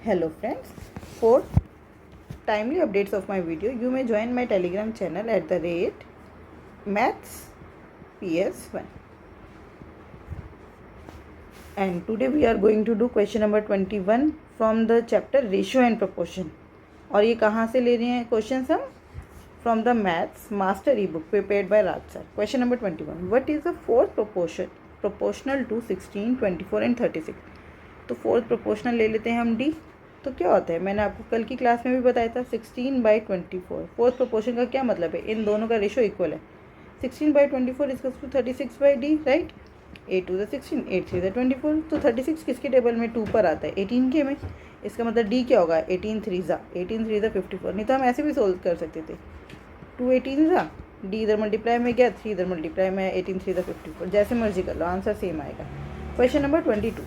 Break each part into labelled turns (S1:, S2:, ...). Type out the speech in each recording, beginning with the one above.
S1: Hello friends, for timely updates of my video, you may join my Telegram channel at the rate Maths PS1. And today we are going to do question number 21 from the chapter Ratio and Proportion. और ये कहाँ से ले रहे हैं question हम? From the Maths Master ebook prepared by Raj sir. Question number 21. What is the fourth proportional to 16, 24 and 36? तो fourth proportional ले लेते हैं हम डी. तो क्या होता है, मैंने आपको कल की क्लास में भी बताया था 16/24. फोर्थ प्रोपोर्शन का क्या मतलब है, इन दोनों का रेशो इक्वल है. 16/24 इज टू 36/d, राइट. 8 2 16, 8 3 24. तो 36 किसके टेबल में 2 पर आता है, 18 के में. इसका मतलब डी क्या होगा, 18 3 54. नहीं तो हम ऐसे भी सोल्व कर सकते थे. 2 18 डी इधर मल्टीप्लाई में गया, 3 इधर मल्टीप्लाई में, 18 3 54. जैसे मर्जी कर लो, आंसर सेम आएगा. Question number 22.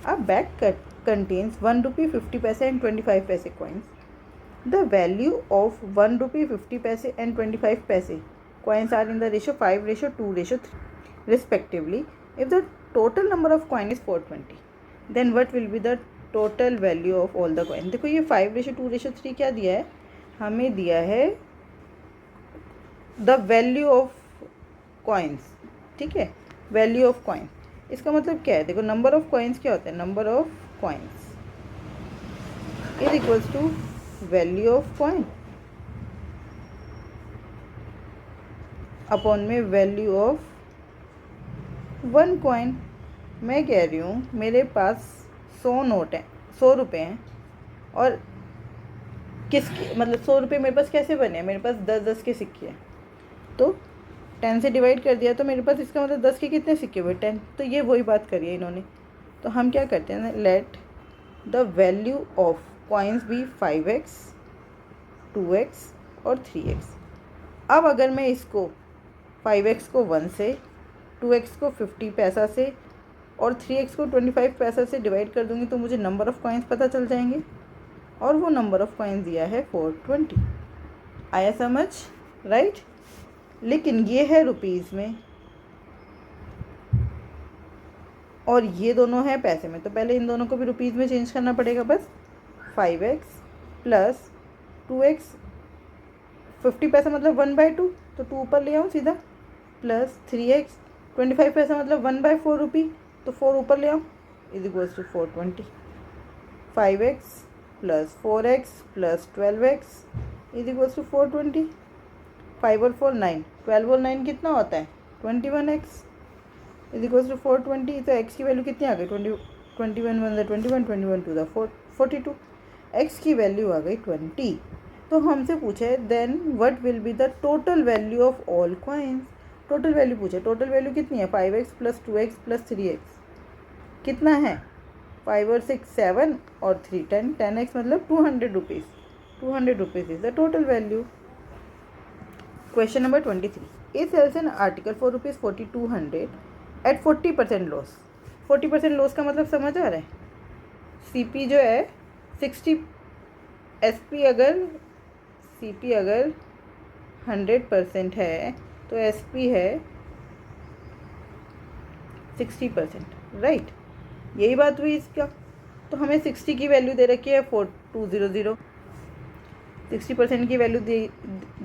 S1: A bag contains 1 rupee 50 paise and 25 paise coins. The value of 1 rupee 50 paise and 25 paise coins are in the ratio 5:2:3 respectively. If the total number of coin is 420, then what will be the total value of all the coin? देखो ये 5:2:3 क्या दिया है, हमें दिया है the value of coins. ठीक है, वैल्यू ऑफ कॉइन. इसका मतलब क्या है, देखो नंबर ऑफ कॉइन्स क्या होता है, number of coins is equals to value of coin upon में वैल्यू ऑफ वन कॉइन. मैं कह रही हूँ मेरे पास 100 नोट हैं, 100 रुपये हैं, और किसके मतलब 100 रुपये मेरे पास कैसे बने हैं, मेरे पास 10-10 के सिक्के हैं. तो 10 से डिवाइड कर दिया तो मेरे पास इसका मतलब 10 के कितने सिक्के हुए, 10. तो ये वही बात करी है इन्होंने. तो हम क्या करते हैं, let the value of coins be 5x 2x और 3x. अब अगर मैं इसको 5x को 1 से, 2x को 50 पैसा से और 3x को 25 पैसा से डिवाइड कर दूंगी तो मुझे नंबर ऑफ़ कॉइन्स पता चल जाएंगे, और वो नंबर ऑफ़ कॉइन्स दिया है 420. आया समझ, राइट. लेकिन ये है रुपीज़ में और ये दोनों है पैसे में, तो पहले इन दोनों को भी रुपीज़ में चेंज करना पड़ेगा. बस 5x प्लस 2x, 50 पैसा मतलब 1/2, तो 2 ऊपर ले आऊँ सीधा, प्लस 3x 25 पैसा मतलब 1/4 रुपी, तो 4 ऊपर ले आऊँ, is equals to 420. 5x plus 4x plus 12x is equals to 420. 5 और 4 9, 12 और 9 कितना होता है 21x इज इक्वल्स टू 420. तो x की वैल्यू कितनी आ गई, 21 1 21, 21 2 42. x की वैल्यू आ गई 20. तो हमसे पूछे then what will be the total value of all coins. Total value पूछे, टोटल वैल्यू कितनी है, 5x plus 2x plus 3x कितना है, 5 और 6 7 और 3 10. 10x मतलब 200 rupees. 200 rupees is the total value. Question number 23. A sells an article for rupees 4200 at 40% loss. 40% loss का मतलब समझ आ रहा है. CP जो है 60, SP अगर 100% है तो SP है 60%, राइट. यही बात हुई इसका. तो हमें 60 की वैल्यू दे रखी है 4200, 60% की वैल्यू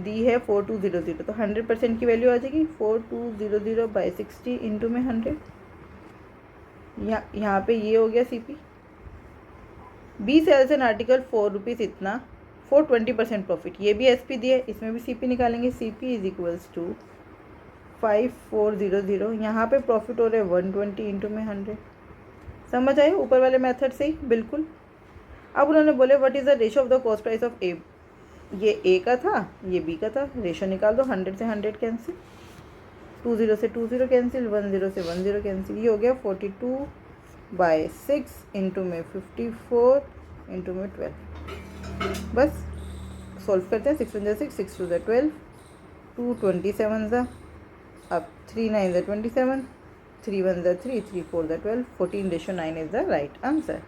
S1: दी है 4200, तो 100% की वैल्यू आ जाएगी 4200/60 इंटू में 100. यहाँ पे ये हो गया CP. B sells an article 4 rupees इतना फॉर 20% प्रॉफिट. ये भी SP दिया है, इसमें भी CP निकालेंगे. CP is equals to 5400. यहाँ पे प्रॉफिट हो रहा है 120 इंटू में 100. समझ आए ऊपर वाले मेथड से ही बिल्कुल. अब उन्होंने बोले what is the ratio of the cost price of a. ये A का था, ये B का था. रेशो निकाल दो, 100 से 100 कैंसिल, 20 से 20 कैंसिल, 10 से 10 कैंसिल. ये हो गया 42/6 इंटू में 54 इंटू में 12. बस सॉल्व करते हैं. 6 1 6, 6 2 12, 2 27, अब 3 9 27, 3 1 3, 3 4 12, 14:9 इज़ द राइट आंसर.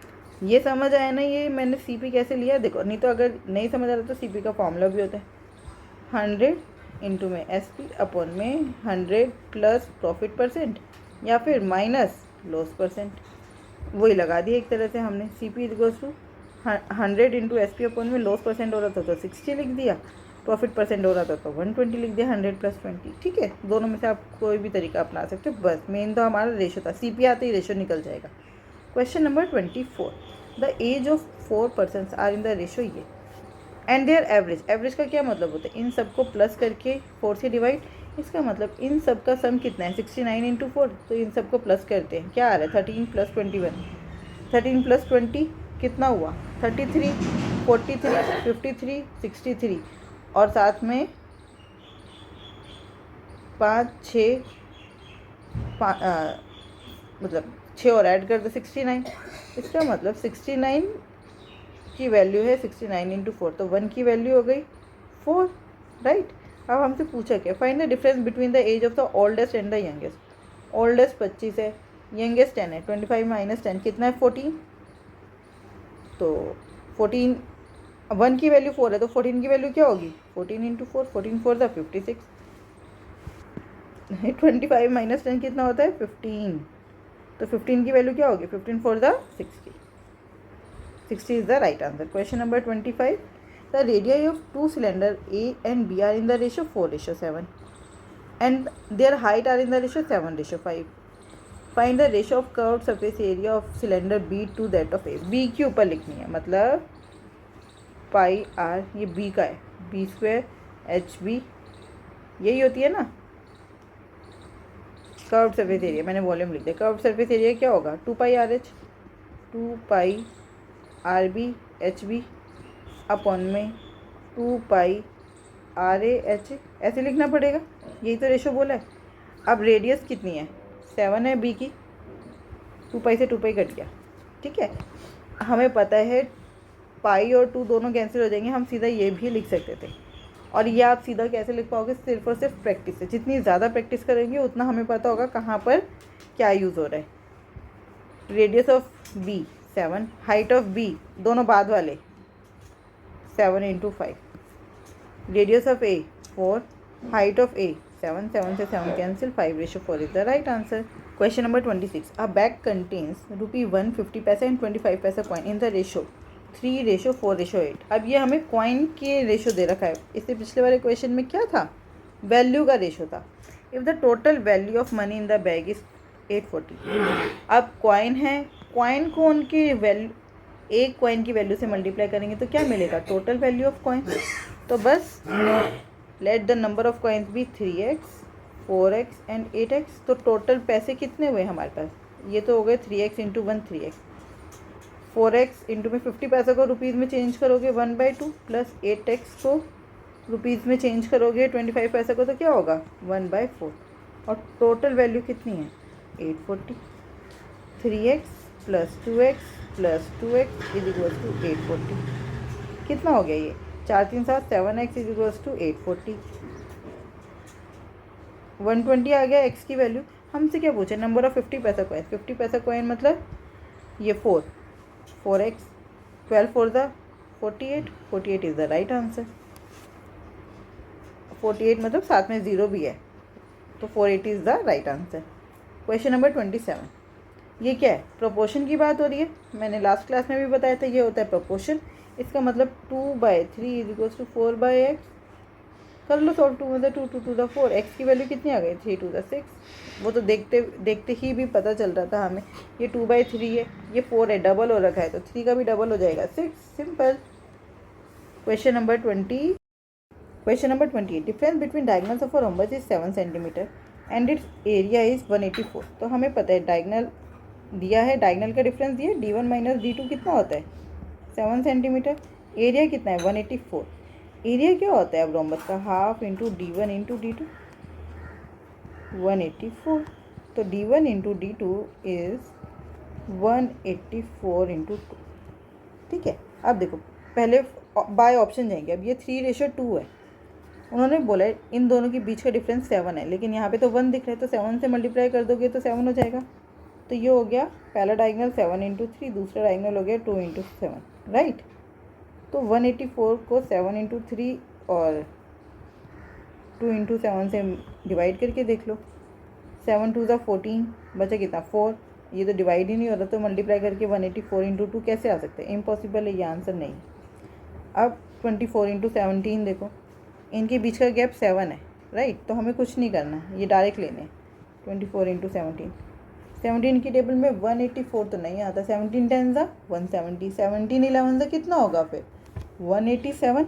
S1: ये समझ आया ना, ये मैंने CP कैसे लिया देखो. नहीं तो अगर नहीं समझ आ रहा तो CP का फॉर्मूला भी होता है 100 इंटू में SP अपॉन में 100 प्लस प्रॉफिट परसेंट या फिर माइनस लॉस परसेंट. वही लगा दिया एक तरह से हमने. CP equals to 100 into S P अपन में लॉस परसेंट हो रहा था तो 60 लिख दिया, प्रॉफिट परसेंट हो रहा था तो 120 लिख दिया, 100 + 20। ठीक है, दोनों में से आप कोई भी तरीका अपना सकते हो, बस मेन तो हमारा रेशो था, CP आते ही रेशो निकल जाएगा। Question number 24, the age of 4 persons are in the ratio ये एंड देयर एवरेज। एवरेज का क्या मतलब होता है, इन सबको प्लस करके 4 से डिवाइड, इसका मतलब इन सब का सम कितना है 69 इंटू 4, तो इन सबको प्लस करते हैं, क्या आ रहा है 13 + 21, 13 + 20 कितना हुआ 33, 43, 53, 63 और साथ में 5 6 मतलब 6 और ऐड कर दो 69, इसका मतलब 69 की वैल्यू है 69 इंटू 4, तो 1 की वैल्यू हो गई 4, राइट। अब हमसे पूछा क्या, find the difference between the age of the oldest and the youngest. Oldest 25 है, यंगेस्ट 10 है, 25 - 10 कितना है 14, तो 14, 1 की वैल्यू 4 है तो 14 की वैल्यू क्या होगी 14 इंटू 4, 14 4 द 56, 25 - 10 कितना होता है 15, तो 15 की वैल्यू क्या होगी 15 4 the 60, 60 is the right answer. Question number 25, the radii of 2 cylinder A and B are in the ratio 4:7 and their height are in the ratio 7:5. Find the ratio of curved surface area of cylinder B to that of A. B के ऊपर लिखनी है, मतलब पाई R, ये B का है, B² HB यही होती है ना कर्व सरफेस एरिया, मैंने वॉल्यूम लिख दिया। कर्व सरफेस एरिया क्या होगा 2 पाई RH, 2 पाई RB HB अपॉन में 2 पाई RAH, ऐसे लिखना पड़ेगा, यही तो रेशो बोला है। अब रेडियस कितनी है 7 है B की, 2 पाई से 2 पाई कट गया, ठीक है। हमें पता है पाई और 2 दोनों कैंसिल हो जाएंगे, हम सीधा ये भी लिख सकते थे। और ये आप सीधा कैसे लिख पाओगे, सिर्फ और सिर्फ प्रैक्टिस से, जितनी ज़्यादा प्रैक्टिस करेंगे उतना हमें पता होगा कहाँ पर क्या यूज़ हो रहा है। Radius of B 7, height of B दोनों बाद वाले 7 into 5, radius of A 4, height of A 7, 7 से 7 cancel, 5:4 is the right answer. Question number 26, a bag contains ₹1 50 पैसा एंड 25 पैसा कॉइन इन द रेशो 3:4:8। अब ये हमें कॉइन के रेशो दे रखा है, इससे पिछले वाले क्वेश्चन में क्या था वैल्यू का रेशो था। If the total value of money in the bag is 840, अब कॉइन है, कॉइन को उनकी वैल्यू एक कॉइन की वैल्यू से मल्टीप्लाई करेंगे तो क्या मिलेगा टोटल वैल्यू ऑफ कॉइन। तो बस let the number of coins be 3x 4x and 8x, तो टोटल पैसे कितने हुए हमारे पास, ये तो हो गए 3x into 1 3x, 4x into में 50 पैसा को रुपीज़ में चेंज करोगे 1/2 प्लस 8x को रुपीज़ में चेंज करोगे 25 पैसा को, तो क्या होगा 1/4, और टोटल वैल्यू कितनी है 840। 3x plus 2x plus 2x is equals to 840, कितना हो गया ये 4 3 7 7x इज इक्वल्स टू 840, 120 आ गया x की वैल्यू। हमसे क्या पूछे नंबर ऑफ 50 पैसा कॉइन, 50 पैसा कॉइन मतलब ये 4x, 12 4 the 48, 48 is the right answer. 48 मतलब साथ में 0 भी है, तो 480 is the right answer. Question number 27, ये क्या है प्रोपोर्शन की बात हो रही है, मैंने लास्ट क्लास में भी बताया था ये होता है प्रोपोर्शन। इसका मतलब 2/3 इज इक्वल्स टू 4/x, कर लो सॉल्व, 2 मतलब 2 2 द 4, x की वैल्यू कितनी आ गई 3 2 द 6, वो तो देखते देखते ही भी पता चल रहा था हमें, ये 2/3 है, ये 4 है, डबल हो रखा है तो 3 का भी डबल हो जाएगा 6, simple. Question number 28, difference between diagonals of a rhombus is 7 centimetre and it's area is 184। तो हमें पता है डायगनल दिया है, डायगनल का डिफरेंस दिया है, D1 - D2 कितना होता है 7 सेंटीमीटर, एरिया कितना है 184। एरिया क्या होता है अब रोम्बस का, half into D1 into D2, 184, तो D1 into D2 is 184 into 2, ठीक है। अब देखो पहले बाय ऑप्शन जाएंगे, अब ये 3:2 है, उन्होंने बोला है इन दोनों के बीच का डिफरेंस 7 है, लेकिन यहाँ पे तो 1 दिख रहा है, तो 7 से मल्टीप्लाई कर दोगे तो 7 हो जाएगा, तो ये हो गया पहला डायगनल 7 इंटू 3, दूसरा डायगनल हो गया 2 इंटू 7, राइट। तो 184 को 7 इंटू 3 और 2 इंटू 7 से डिवाइड करके देख लो, 7 2 ज़ा 14, बचा कितना 4, ये तो डिवाइड ही नहीं हो रहा, तो मल्टीप्लाई करके 184 इंटू 2 कैसे आ सकता है? इम्पॉसिबल है, ये आंसर नहीं। अब 24 इंटू 17 देखो, इनके बीच का गैप 7 है, राइट। तो हमें कुछ नहीं करना, ये डायरेक्ट लेने। 24 इंटू 17 की टेबल में 184 तो नहीं आता। 17 10 ज़ा 170, 17 11 ज़ा कितना होगा फिर? 187,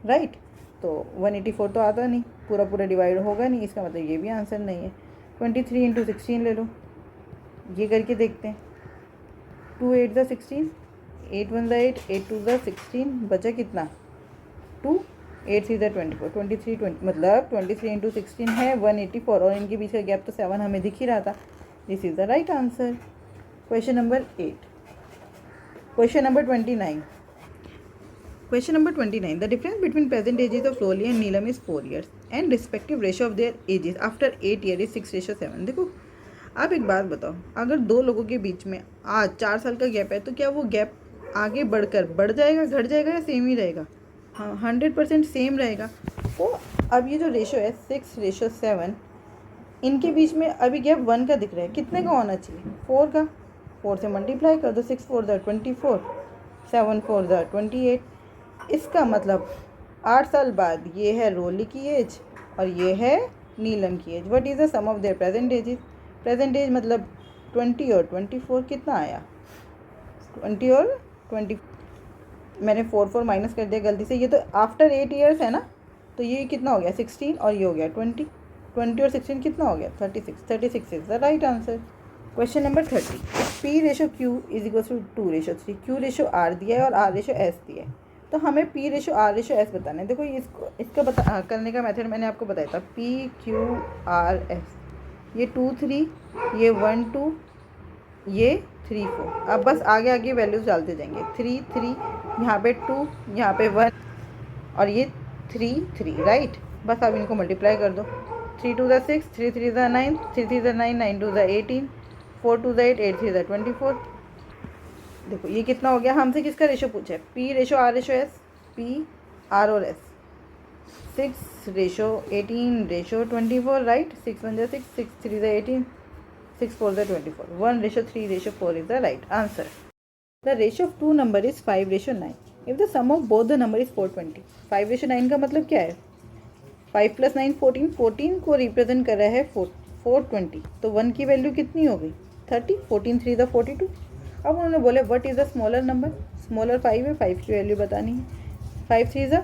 S1: राइट। तो 184 तो आता नहीं, पूरा पूरा डिवाइड होगा नहीं, इसका मतलब ये भी आंसर नहीं है। 23 इंटू 16 ले लो, ये करके देखते हैं। 2 8 ज़ा 16, 8 1 ज़ा 8, 8 2 ज़ा 16, बचा कितना? 2, 8 3 ज़ा 24, 23 20, मतलब 23 इंटू 16 है 184, और इनके बीच का गैप तो 7 हमें दिख ही रहा था। This is the right answer. Question number 8। Question number 29। Question number 29. The difference between present ages of Loli and Neelam is 4 years and respective ratio of their ages after 8 years is 6:7. देखो, आप एक बात बताओ, अगर दो लोगों के बीच में आज 4 साल का गैप है, तो क्या वो गैप आगे बढ़कर बढ़ जाएगा, घट जाएगा, या सेम ही रहेगा? हाँ, 100% सेम रहेगा। तो अब ये जो रेशो है 6:7, इनके बीच में अभी गैप 1 का दिख रहा है, कितने का होना चाहिए? 4 का। 4 से मल्टीप्लाई कर दो, 6 4 ज़ा 24, 7 4 ज़ा 28। इसका मतलब 8 साल बाद ये है रोली की एज और ये है नीलम की age. What is the sum of their present ages? Present age मतलब 20 और 24, कितना आया? 20 और 20, मैंने 4 माइनस कर दिया गलती से, ये तो आफ्टर 8 ईयर्स है ना, तो ये कितना हो गया? 16, और ये हो गया 20। 20 और 16 कितना हो गया? 36। 36 is the right answer. Question number 30। P ratio Q is equal to 2:3। Q ratio R दिया है और R रेशो S दिया है, तो हमें P ratio R ratio S बताना है। देखो, इसका करने का मेथड मैंने आपको बताया था, P Q R S। ये 2 3, ये 1 2, ये 3 4। अब बस आगे आगे वैल्यूज़ डालते जाएंगे। 3 3, यहाँ पे 2, यहाँ पे 1, और ये 3 3, राइट। बस अब इनको मल्टीप्लाई कर दो। 3 2 ज़ा 6, 3 3 ज़ा 9, 3 3 ज़ा 9, 9 2 ज़ा 18, 4 2 ज़ा 8, 8 3 ज़ा 24। देखो ये कितना हो गया? हमसे किसका रेशो पूछा है? P ratio R ratio S, P R और S। 6 ratio 18 ratio 24, right. 6 1 ज़ा 6, 6 3 ज़ा 18, 6 4 ज़ा 24, 1 ratio 3 ratio 4 is the right answer. The ratio of 2 number is 5:9 if the sum of both the number is 420। 5:9 का मतलब क्या है? 5 + 9 14, 14 को रिप्रेजेंट कर रहा है 420, तो 1 की वैल्यू कितनी हो गई? 30। 14 3 ज़ा 42। अब उन्होंने बोले what is the smaller number? Smaller 5 है, 5 की वैल्यू बतानी है। 5 3 ज़ा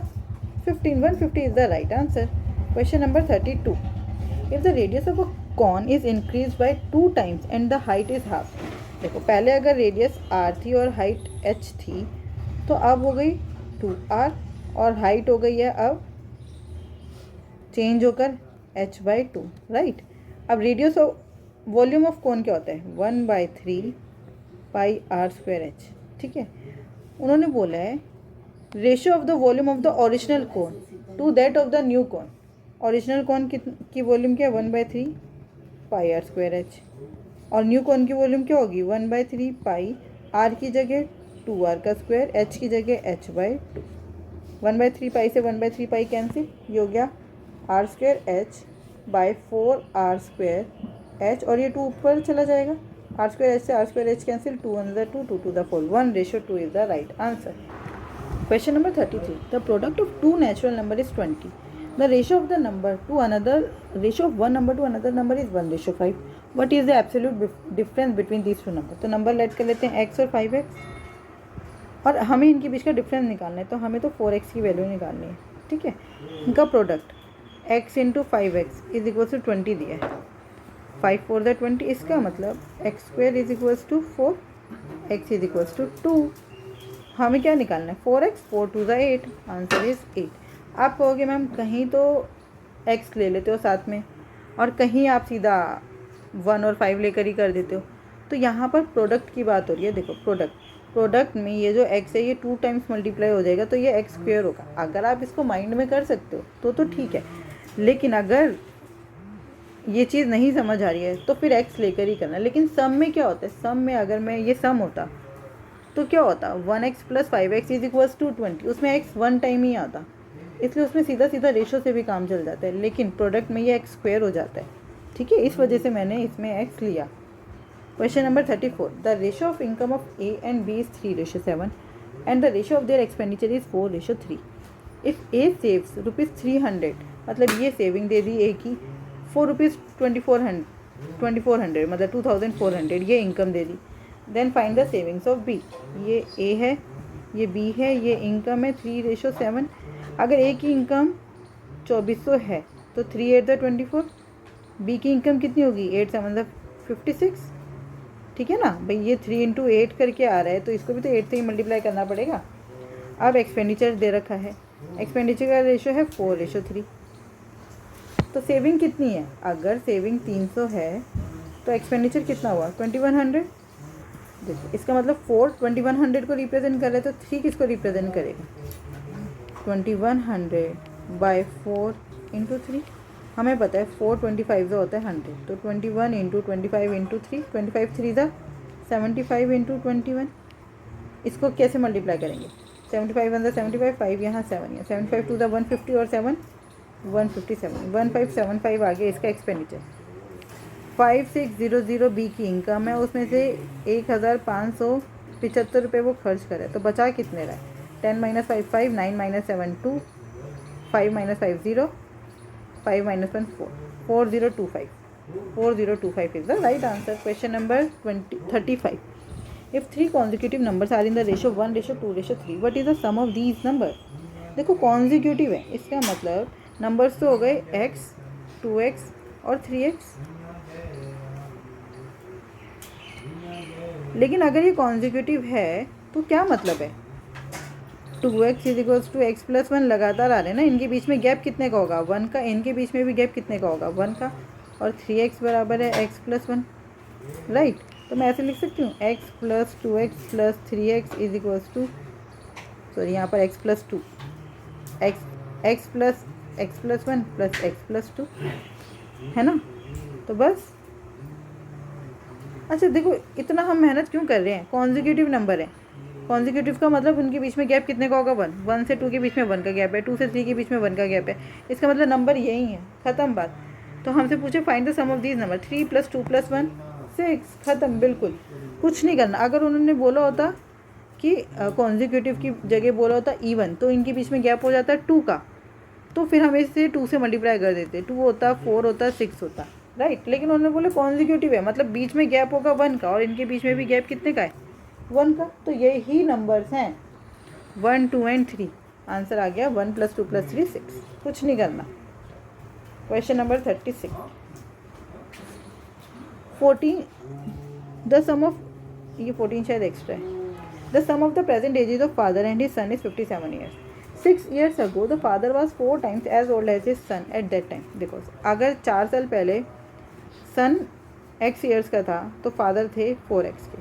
S1: 15, 150 is the right answer. Question number 32। If the radius of a cone is increase by 2 times and the height is half. देखो, पहले अगर रेडियस r थी और हाइट h थी, तो अब हो गई 2r, और हाइट हो गई है अब चेंज होकर h/2, राइट। अब radius of volume of cone क्या होता है? 1/3 पाई r² h, ठीक है। उन्होंने बोला है ratio of the volume of the original cone to that of the new cone. Original cone की वॉल्यूम क्या है? 1/3 पाई r² h, और न्यू कोन की वॉल्यूम क्या होगी? 1/3 पाई, r की जगह 2r का स्क्वायर, h की जगह h/2। 1/3 पाई से 1/3 पाई कैंसिल, ये हो गया r² h bye 4r² h, और ये 2 ऊपर चला जाएगा। r² h से r² h कैंसिल, 2 1 ज़ा 2, 2 2 ज़ा 4, 1:2 is the right answer. Question number 33। The product of 2 natural number is 20। The ratio of the number two another, ratio of one number two another number is 1:5। What is the absolute difference between these 2 number? तो number late कर लेते हैं x और 5x, और हमें इनके बीच का difference निकालना है, तो हमें तो 4x की वैल्यू निकालनी है, ठीक है। इनका product x into 5x is equal to 20 दिया है। 5 4 ज़ा 20, इसका मतलब x² is equal to 4, x is equal to 2। हमें क्या निकालना है? 4x, 4 2 ज़ा 8, आंसर इज 8। आप कहोगे मैम कहीं तो x ले लेते हो साथ में, और कहीं आप सीधा 1 और 5 लेकर ही कर देते हो। तो यहाँ पर प्रोडक्ट की बात हो रही है। देखो, प्रोडक्ट में ये जो x है ये 2 टाइम्स मल्टीप्लाई हो जाएगा, तो ये x² होगा। अगर आप इसको माइंड में कर सकते हो तो ठीक है, लेकिन अगर ये चीज़ नहीं समझ आ रही है तो फिर x लेकर ही करना। लेकिन सम में क्या होता है? सम में अगर मैं ये सम होता तो क्या होता? 1x + 5x is equal to 20। उसमें x 1 टाइम ही आता, इसलिए उसमें सीधा सीधा रेशो से भी काम चल जाता है। लेकिन प्रोडक्ट में ये x² हो जाता है, ठीक है। इस वजह से मैंने इसमें x लिया। Question number 34. The ratio of income of A and B is 3:7 and the ratio of their expenditure is 4:3. If A saves ₹300, मतलब ये सेविंग दे दी A की, ₹2400 मतलब 2400 ये इनकम दे दी. Then find the savings of B. ये A है, ये B है, ये इनकम है 3:7. अगर A की इनकम 2400 है तो 3 8 द 24. B की इनकम कितनी होगी? 8 7 द 56. ठीक है ना भाई, ये 3 इंटू 8 करके आ रहा है तो इसको भी तो 8 से ही मल्टीप्लाई करना पड़ेगा. अब एक्सपेंडिचर दे रखा है, एक्सपेंडिचर का रेशो है 4:3. तो सेविंग कितनी है? अगर सेविंग 300 है तो एक्सपेंडिचर कितना हुआ? 2100. देखो इसका मतलब 4 2100 को रिप्रेजेंट कर रहे हैं तो 3 किसको रिप्रेजेंट करेगा? 2100 बाय 4 इंटू 3. हमें पता है 4 25 जो होता है 100, तो 21 इंटू 25 इंटू 3, 25 3 ज़ा 75 इंटू 21. इसको कैसे मल्टीप्लाई करेंगे? 75 1 ज़ा 75, 5 यहाँ 7 यहाँ 75 2 ज़ा 150 और 7 157, 1575 आ गया इसका एक्सपेंडिचर. 5600 बी की इनकम है, उसमें से 1575 रुपये वो खर्च करे तो बचा कितने रहा है? 10 - 5 5, 9 - 7 2, 5 - 5 0, 5 - 1 4, 4025. 4025 is the right answer. Question number 35. If 3 consecutive numbers are in the ratio 1:2:3, what is the sum of these numbers? देखो consecutive है, इसका मतलब नंबर्स तो हो गए x, 2x और 3x. लेकिन अगर ये consecutive है तो क्या मतलब है? 2x = x + 1 लगातार आ रहे हैं ना, इनके बीच में गैप कितने का होगा? 1 का. इनके बीच में भी गैप कितने का होगा? 1 का. और 3x बराबर है x + 1, राइट. तो मैं ऐसे लिख सकती हूँ x + 2x + 3x = सॉरी यहाँ पर x + 2, x + 1 + x + 2 है ना. तो बस. अच्छा देखो इतना हम मेहनत क्यों कर रहे हैं? कॉन्जिक्यूटिव नंबर है. कॉन्जिक्यूटिव का मतलब उनके बीच में गैप कितने का होगा? 1. 1 से 2 के बीच में 1 का गैप है, 2 से 3 के बीच में 1 का गैप है. इसका मतलब नंबर यही है, ख़त्म बात. तो हमसे पूछे find the sum of these number. 3 + 2 + 1 6, ख़त्म. बिल्कुल कुछ नहीं करना. अगर उन्होंने बोला होता कि कॉन्जिक्यूटिव की जगह बोला होता इवन, तो इनके बीच में गैप हो जाता 2 का, तो फिर हम इसे 2 से मल्टीप्लाई कर देते. 2 होता, 4 होता, 6 होता, राइट. लेकिन उन्होंने बोले कॉन्जिक्यूटिव है मतलब बीच में गैप होगा 1 का और इनके बीच में भी गैप कितने का है? 1 का. तो यही नंबर्स हैं 1 2 एंड 3. आंसर आ गया 1 + 2 + 3 6. कुछ नहीं करना. Question number 36. 14 the sum of, ये 14 शायद एक्स्ट्रा है. The sum of the present ages of father and his son is 57 years. 6 years ago the father was 4 times as old as his son at that time. देखो अगर 4 साल पहले सन x years का था तो फादर थे 4x के.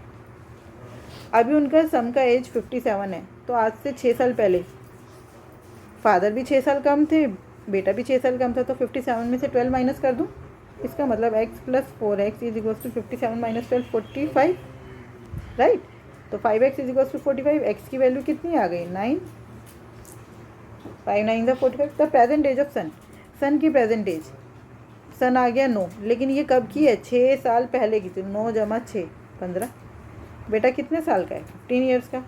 S1: अभी उनका सन का एज 57 है, तो आज से 6 साल पहले फादर भी 6 साल कम थे, बेटा भी 6 साल कम था, तो 57 में से 12 माइनस कर दूँ. इसका मतलब x + 4x = 57 - 12 45, राइट. तो 5x = 45. x की वैल्यू कितनी आ गई? 9. 5 9 = 45. द प्रेजेंट एज ऑफ सन. सन की प्रेजेंट एज, सन आ गया 9, लेकिन ये कब की है? 6 साल पहले की थी. 9 + 6 15. बेटा कितने साल का है? 15 ईयर्स का.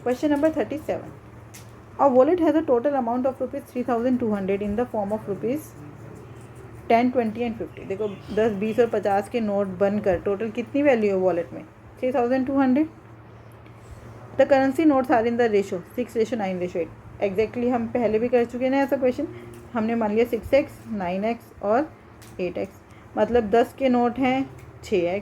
S1: Question number 37. A wallet has a total amount of ₹3200 in the form of ₹10 20 and 50. देखो 10 20 और 50 के नोट बनकर टोटल कितनी वैल्यू है वॉलेट में? 3200. The currency notes are in the ratio 6:9:8. Exactly हम पहले भी कर चुके हैं ना ऐसा क्वेश्चन. हमने मान लिया 6x 9x और 8x. मतलब 10 के नोट हैं 6x,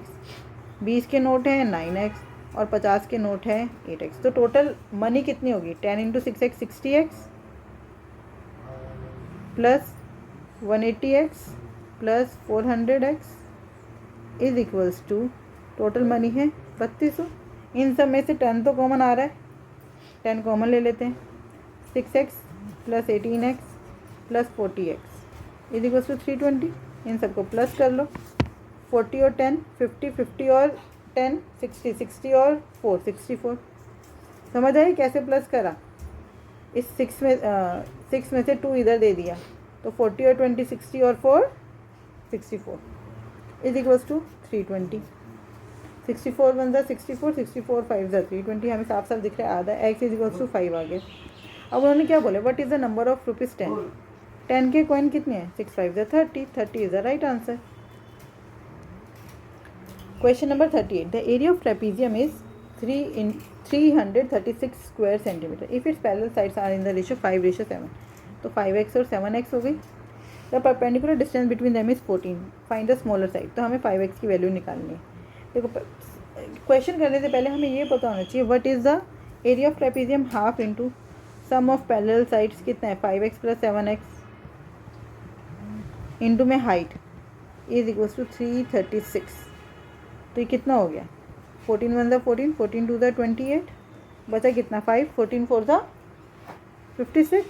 S1: 20 के नोट हैं 9x और 50 के नोट हैं 8x. तो टोटल मनी कितनी होगी? 10 × 6x 60x plus 180x plus 400x = total money है 3200. इन सब में से 10 तो कॉमन आ रहा है, 10 कॉमन ले लेते हैं. 6x plus 18x plus 40x = 320. इन सबको प्लस कर लो. 40 और 10 50, 50 और 10 60, 60 और 4 64. समझ आई कैसे प्लस करा? इस 6 में से 2 इधर दे दिया, तो 40 और 20 60 और 4 64 = 320. 64 वन ज़ा 64, 64 5 ज़ा 320, हमें साफ साफ दिख रहा है आधा। एक्स इज इक्वल्स टू 5 आ गया। अब उन्होंने क्या बोला, what is the number of rupees 10। 10 के कॉइन कितने हैं, 6 5 ज़ा 30, 30 is the right answer. Question number 38, the area of trapezium is 336 square centimetre if its parallel sides are in the ratio 5:7। तो 5x और 7x हो गई। The perpendicular distance between them is 14, find the smaller side. तो हमें 5x की value निकालनी है। देखो क्वेश्चन करने से पहले हमें ये पता होना चाहिए what is the area of trapezium half into sum of parallel sides कितना है 5x + 7x इंटू में हाइट इज इक्वल्स टू 336। तो ये कितना हो गया, 14 वन ज़ा 14, 14 टू ज़ा 28, बचा कितना 5, 14 4 ज़ा 56।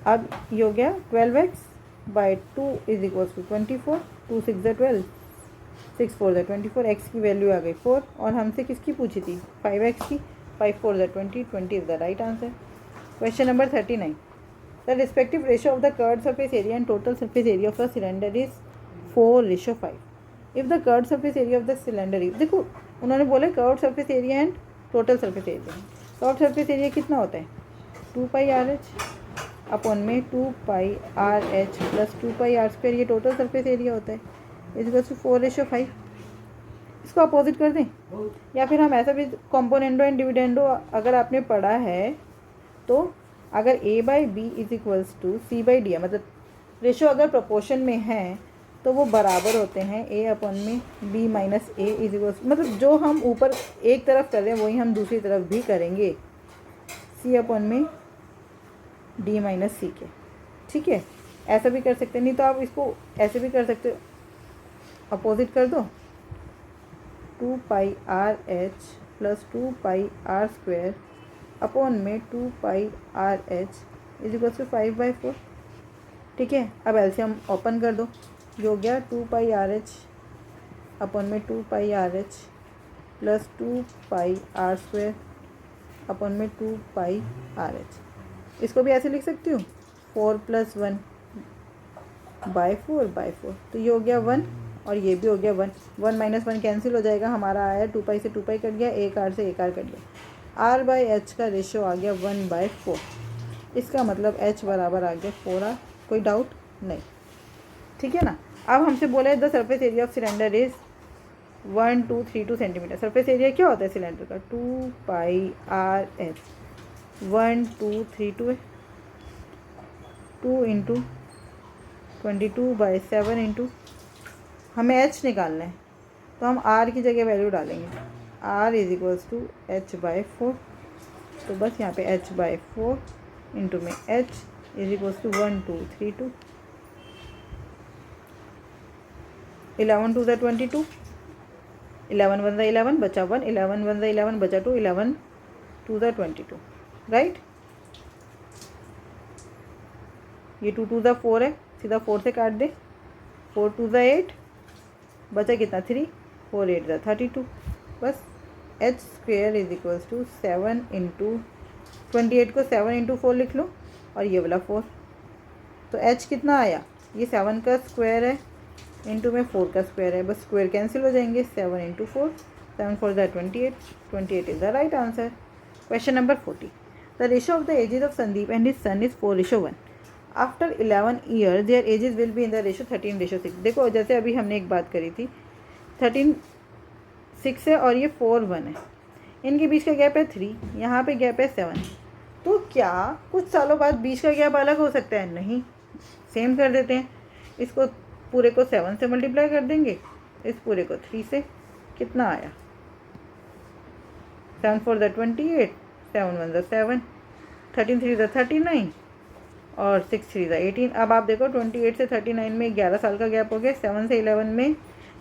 S1: अब ये हो गया 12x by 2 is equals to 24, 2 6 ज़ा 12, 6 4 ज़ा 24, x की वैल्यू आ गई 4 और हमसे किसकी पूछी थी 5x की, 5 4 ज़ा 20, 20 is the right answer. Question number 39, the respective ratio of the curved surface area and total surface area of the cylinder is 4:5। If the curved surface area of the cylinder is, देखो उन्होंने बोला curved surface area and total surface area. Curved surface area कितना होता है 2πRh upon में 2πRh plus 2πr², ये total surface area होता है, इज टू 4:5। इसको अपोजिट कर दें या फिर हम ऐसा भी कॉम्पोनेंडो एंड डिविडेंडो अगर आपने पढ़ा है तो अगर a/b is equals to c/d है, मतलब रेशो अगर प्रोपोर्शन में है तो वो बराबर होते हैं a अपॉन में b minus a is equals, मतलब जो हम ऊपर एक तरफ कर रहे हैं वही हम दूसरी तरफ भी करेंगे c अपॉन में d माइनस सी के। ठीक है, ऐसा भी कर सकते हैं, नहीं तो आप इसको ऐसे भी कर सकते हो, अपोजिट कर दो 2πRh प्लस 2πr² अपॉन में 2πRh इज इक्वल्स टू 5/4। ठीक है, अब एलसीएम ओपन कर दो, जो हो गया 2πRh अपॉन में 2πRh प्लस 2πr² अपॉन में 2πRh। इसको भी ऐसे लिख सकती हूँ 4 + 1/4/4। तो ये हो गया 1 और ये भी हो गया 1, 1 - 1 कैंसिल हो जाएगा, हमारा आया 2π से 2π कट गया, 1r से 1r कट गया, r/h का रेशियो आ गया 1/4। इसका मतलब h बराबर आ गया 4r। कोई डाउट नहीं, ठीक है ना। अब हमसे बोला है the surface area of cylinder is 1232 centimetre. Surface area क्या होता है सिलेंडर का 2πRh, 1232 है, 2 × 22/7 इंटू, हमें h निकालना है तो हम r की जगह वैल्यू डालेंगे, r is equals to h/4। तो बस यहाँ पे h/4 इंटू में h इज इक्वल्स टू 1232, 11 2 ज़ा 22, 11 1 ज़ा 11 बचा 1, 11 1 ज़ा 11 बचा 2, 11 2 ज़ा 22, राइट। ये 2 2 ज़ा 4 है, सीधा 4 से काट दे, 4 2 ज़ा 8 बचा कितना 3, 4 8 ज़ा 32। बस h² इज इक्वल्स टू 7 × 28 को 7 × 4 लिख लो और ये वाला 4। तो h कितना आया, ये 7 का स्क्वायर है इंटू में 4 का स्क्वायर है, बस स्क्वायर कैंसिल हो जाएंगे, 7 × 4, 7 4 ज़ा 28, 28 is the right answer. Question number 40, the ratio of the ages of Sandeep and his son is 4:1। After 11 year their ages will be in the ratio 13:6। देखो जैसे अभी हमने एक बात करी थी, 13 6 है और ये 4 1 है, इनके बीच का गैप है 3, यहाँ पे गैप है 7। तो क्या कुछ सालों बाद बीच का गैप अलग हो सकता है? नहीं, सेम कर देते हैं, इसको पूरे को 7 से मल्टीप्लाई कर देंगे, इस पूरे को 3 से, कितना आया 7 4 ज़ा 28, 7 1 ज़ा 7, 13 3 ज़ा 39 और 6 3 ज़ा 18। अब आप देखो 28 से 39 में 11 साल का गैप हो गया, 7 से 11 में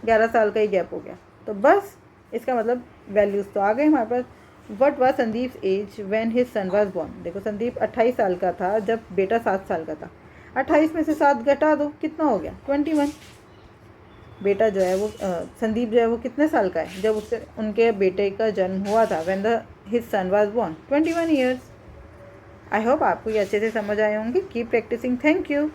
S1: 11 साल का ही गैप हो गया। तो बस इसका मतलब वैल्यूज़ तो आ गए हमारे पास। What was Sandeep age when his son was born. देखो संदीप 28 साल का था जब बेटा 7 साल का था, 28 में से 7 घटा दो, कितना हो गया 21। बेटा जो है वो संदीप जो है वो कितने साल का है जब उससे उनके बेटे का जन्म हुआ था, when the his son was born 21 years. I hope आपको ये अच्छे से समझ आए होंगे। Keep practicing, thank you.